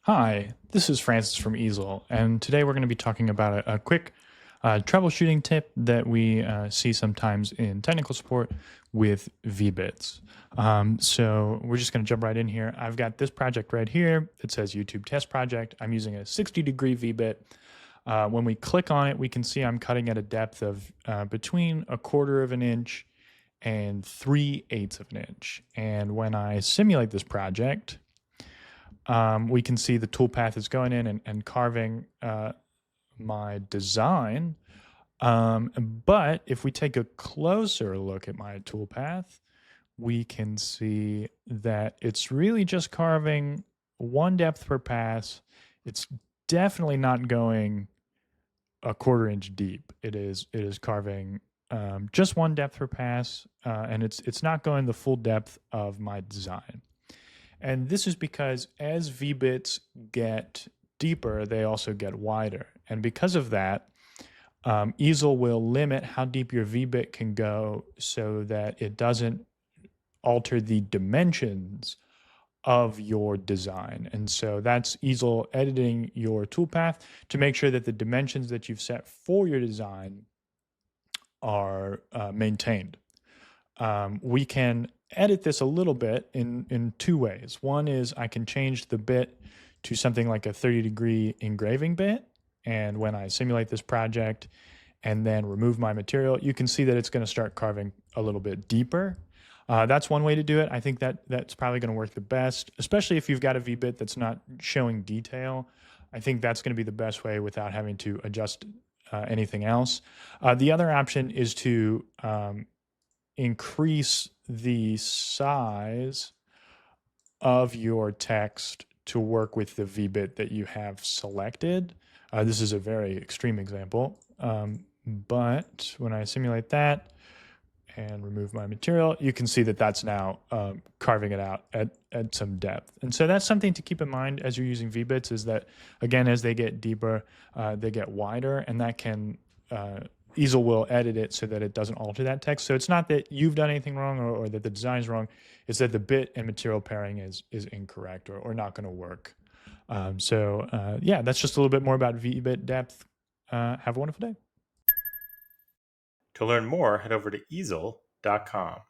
Hi, this is Francis from Easel, and today we're going to be talking about a quick troubleshooting tip that we see sometimes in technical support with VBits. So we're just going to jump right in here. I've got this project right here. It says YouTube test project. I'm using a 60-degree VBit. When we click on it, we can see I'm cutting at a depth of between 1/4 of an inch and 3/8 of an inch. And when I simulate this project, we can see the toolpath is going in and carving my design. But if we take a closer look at my toolpath, we can see that it's really just carving one depth per pass. It's definitely not going 1/4 inch deep. It is carving just one depth per pass, and it's not going the full depth of my design. And this is because as V-bits get deeper, they also get wider. And because of that, Easel will limit how deep your V-bit can go so that it doesn't alter the dimensions of your design. And so that's Easel editing your toolpath to make sure that the dimensions that you've set for your design are maintained. We can edit this a little bit in two ways. One is I can change the bit to something like a 30-degree engraving bit. And when I simulate this project and then remove my material, you can see that it's going to start carving a little bit deeper. That's one way to do it. I think that's probably going to work the best, especially if you've got a V-bit that's not showing detail. I think that's going to be the best way without having to adjust anything else. The other option is to increase the size of your text to work with the VBit that you have selected. This is a very extreme example, but when I simulate that and remove my material, you can see that that's now carving it out at some depth. And so that's something to keep in mind as you're using VBits, is that, again, as they get deeper, they get wider, and that can Easel will edit it so that it doesn't alter that text. So it's not that you've done anything wrong or that the design is wrong. It's that the bit and material pairing is incorrect or not going to work. Yeah, that's just a little bit more about VBit depth. Have a wonderful day. To learn more, head over to easel.com.